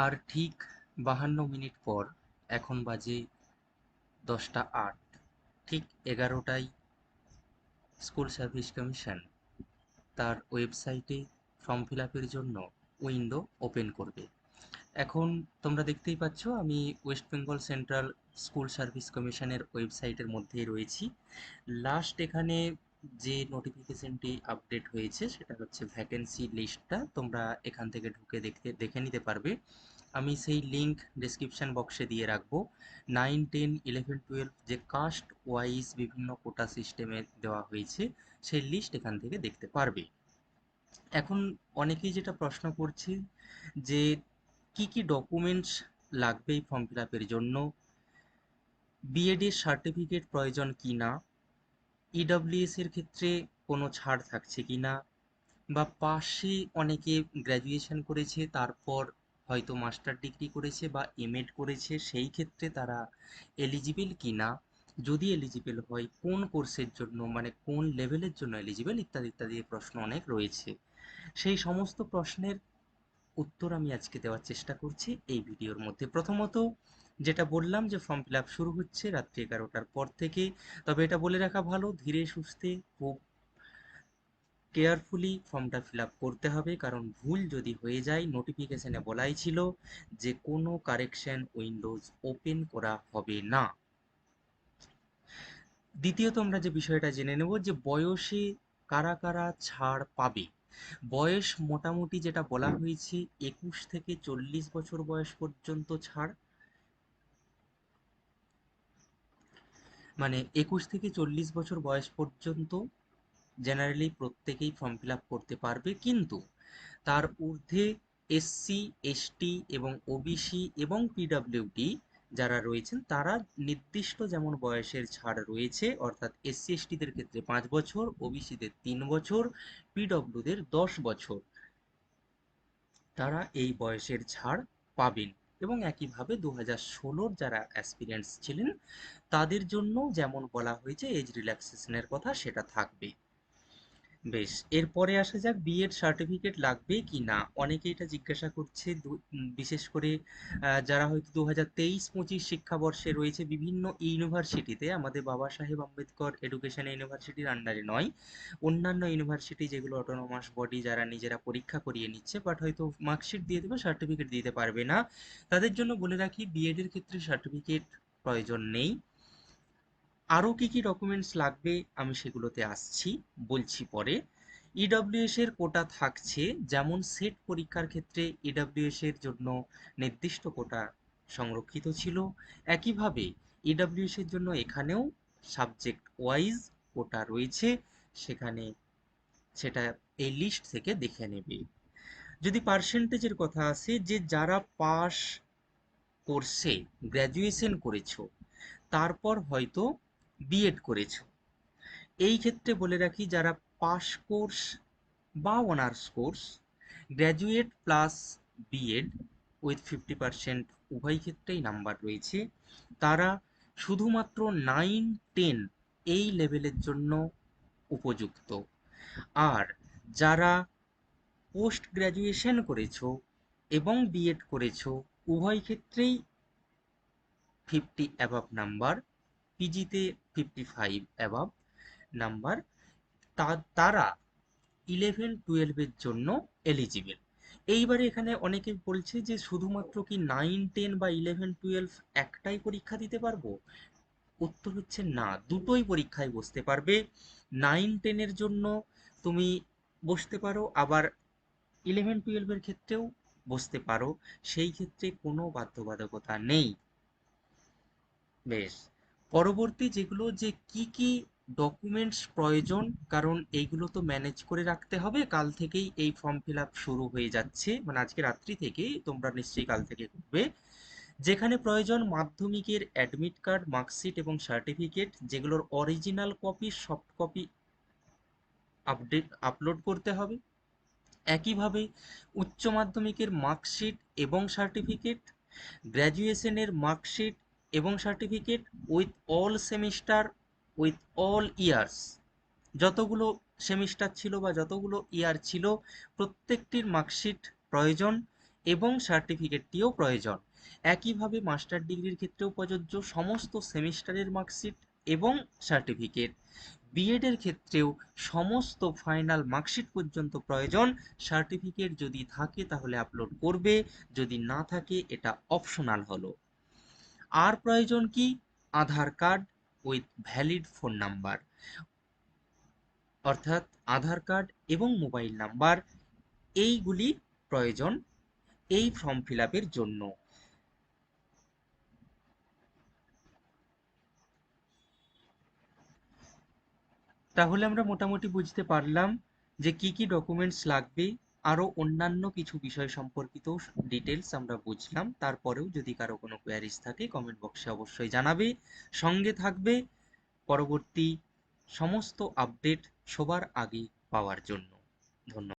আর ঠিক 52 মিনিট পর, এখন বাজে 10টা 8, ঠিক 11টায় স্কুল সার্ভিস কমিশন তার ওয়েবসাইটে ফর্ম ফিল আপের জন্য উইন্ডো ওপেন করবে। এখন তোমরা দেখতেই পাচ্ছ আমি West Bengal central school service কমিশনের ওয়েবসাইটের মধ্যেই রয়েছি। লাস্ট এখানে যে নোটিফিকেশনটি আপডেট হয়েছে সেটা হচ্ছে ভ্যাকেন্সি লিস্টটা, তোমরা এখান থেকে ঢুকে দেখে নিতে পারবে। আমি সেই লিঙ্ক ডেসক্রিপশন বক্সে দিয়ে রাখবো। 9, 10, 11, 12 যে কাস্ট ওয়াইজ বিভিন্ন কোটা সিস্টেমে দেওয়া হয়েছে সেই লিস্ট এখান থেকে দেখতে পারবে। এখন অনেকেই যেটা প্রশ্ন করছে যে কি কি ডকুমেন্টস লাগবে এই ফর্ম ফিল আপের জন্য, বিএড এর সার্টিফিকেট প্রয়োজন কি না, ইডব্লিউএস এর ক্ষেত্রে কোনো ছাড় থাকছে কি না, বা পাশে অনেকে গ্র্যাজুয়েশন করেছে তারপর হয়তো মাস্টার ডিগ্রি করেছে বা এমএড করেছে, সেই ক্ষেত্রে তারা এলিজিবল কি না, যদি এলিজিবল হয় কোন কোর্সের জন্য, মানে কোন লেভেলের জন্য এলিজিবল, ইত্যাদি ইত্যাদি প্রশ্ন অনেক রয়েছে। সেই সমস্ত প্রশ্নের উত্তর আমি আজকে দেওয়ার চেষ্টা করছি এই ভিডিওর মধ্যে। প্রথমত যেটা বললাম যে ফর্ম ফিল আপ শুরু হচ্ছে রাত্রি 11টার পর থেকে। তবে এটা বলে রাখা ভালো, ধীরে সুস্থে খুব কেয়ারফুলি ফর্মটা ফিল আপ করতে হবে, কারণ ভুল যদি হয়ে যায়, নোটিফিকেশনে বলাই ছিল যে কোনো কারেকশন উইন্ডোজ ওপেন করা হবে না। দ্বিতীয়ত আমরা যে বিষয়টা জেনে নেব যে বয়সে কারা কারা ছাড় পাবে। বয়স মোটামুটি যেটা বলা হয়েছে 21 থেকে 40 বছর বয়স পর্যন্ত ছাড়, মানে 21 থেকে 40 বছর বয়স পর্যন্ত জেনারেলি প্রত্যেকেই ফর্ম ফিল আপ করতে পারবে, কিন্তু তার ঊর্ধ্বে এসসি, এসটি এবং ওবিসি এবং পিডব্লিউডি যারা রয়েছেন তারা নির্দিষ্ট যেমন বয়সের ছাড় রয়েছে, অর্থাৎ এসসি এসটিদের ক্ষেত্রে 5 বছর, ওবিসিদের 3 বছর, পিডব্লিউদের 10 বছর, তারা এই বয়সের ছাড় পাবেন। এবং একইভাবে 2016-র যারা অ্যাসপিরেন্টস ছিলেন তাদের জন্য যেমন বলা হয়েছে এজ রিল্যাক্সেশনের কথা, সেটা থাকবে। বেশ, এরপরে আসা যাক বিএড সার্টিফিকেট লাগবে কি না, অনেকে এটা জিজ্ঞাসা করছে। বিশেষ করে যারা হয়তো 2023-25 শিক্ষাবর্ষে রয়েছে বিভিন্ন ইউনিভার্সিটিতে, আমাদের বাবা সাহেব আম্বেদকর এডুকেশন ইউনিভার্সিটির আন্ডারে নয়, অন্যান্য ইউনিভার্সিটি যেগুলো অটোনমাস বডি, যারা নিজেরা পরীক্ষা করিয়ে নিচ্ছে বাট হয়তো মার্কশিট দিয়ে দেবে, সার্টিফিকেট দিতে পারবে না, তাদের জন্য বলে রাখি বিএড এর ক্ষেত্রে সার্টিফিকেট প্রয়োজন নেই। আরও কি কি ডকুমেন্টস লাগবে আমি সেগুলোতে আসছি, বলছি পরে। ইডব্লিউএস এর কোটা থাকছে, যেমন সেট পরীক্ষার ক্ষেত্রে ইডব্লিউএস এর জন্য নির্দিষ্ট কোটা সংরক্ষিত ছিল, একইভাবে ইডব্লিউএস এর জন্য এখানেও সাবজেক্ট ওয়াইজ কোটা রয়েছে, সেখানে সেটা এই লিস্ট থেকে দেখে নেবে। যদি পার্সেন্টেজের কথা আসে, যে যারা পাস কোর্সে গ্র্যাজুয়েশন করেছো তারপর হয়তো বিএড করেছো, এই ক্ষেত্রে বলে রাখি যারা পাস কোর্স বা honours course, graduate plus B Ed with 50% উভয় ক্ষেত্রেই নাম্বার রয়েছে, তারা শুধুমাত্র 9, 10 এই লেভেলের জন্য উপযুক্ত। আর যারা পোস্ট গ্র্যাজুয়েশন করেছো এবং বিএড করেছো উভয় ক্ষেত্রেই 50 অ্যাবাভ নাম্বার, পিজিতে 55 অ্যাবাভ নাম্বার, তারা 11, 12-এর জন্য এলিজিবল। এইবারে এখানে অনেকে বলছে যে শুধুমাত্র কি 9, 10 বা 11, 12 একটাই পরীক্ষা দিতে পারবো, উত্তর হচ্ছে না, দুটোই পরীক্ষায় বসতে পারবে। 9, 10-এর জন্য তুমি বসতে পারো, আবার 11, 12-এর ক্ষেত্রেও বসতে পারো, সেই ক্ষেত্রে কোনো বাধ্যবাধকতা নেই। বেশ, পরবর্তী যেগুলো যে কি কি ডকুমেন্টস প্রয়োজন, কারণ এইগুলো তো ম্যানেজ করে রাখতে হবে, কাল থেকেই এই ফর্ম ফিল আপ শুরু হয়ে যাচ্ছে, মানে আজকে রাত্রি থেকে তোমরা নিশ্চয়ই কাল থেকে করবে। যেখানে প্রয়োজন মাধ্যমিকের অ্যাডমিট কার্ড, মার্কশিট এবং সার্টিফিকেট, যেগুলোর original copy soft copy upload করতে হবে। একইভাবে উচ্চ মাধ্যমিকের মার্কশিট এবং সার্টিফিকেট, গ্র্যাজুয়েশনের মার্কশিট এবং certificate with all semester, with all years, যতগুলো সেমিস্টার ছিল বা যতগুলো ইয়ার ছিল প্রত্যেকটির মার্কশিট প্রয়োজন, এবং সার্টিফিকেটটিও প্রয়োজন। একইভাবে মাস্টার ডিগ্রির ক্ষেত্রেও প্রযোজ্য, সমস্ত সেমিস্টারের মার্কশিট এবং সার্টিফিকেট। বিএডের ক্ষেত্রেও সমস্ত ফাইনাল মার্কশিট পর্যন্ত প্রয়োজন। সার্টিফিকেট যদি থাকে তাহলে আপলোড করবে, যদি না থাকে এটা অপশনাল হলো। আর প্রয়োজন কি? Aadhaar card with valid phone number, অর্থাৎ আধার কার্ড এবং মোবাইল নাম্বার, এইগুলি প্রয়োজন এই ফর্ম ফিল আপের জন্য। তাহলে আমরা মোটামুটি বুঝতে পারলাম যে কি কি ডকুমেন্টস লাগবে। আরো অন্যান্য কিছু বিষয় সম্পর্কিত ডিটেলস আমরা বুঝলাম। তারপরেও যদি কারো কোনো কোয়ারিজ থাকে কমেন্ট বক্সে অবশ্যই জানাবে। সঙ্গে থাকবে পরবর্তী সমস্ত আপডেট সবার আগে পাওয়ার জন্য। ধন্যবাদ।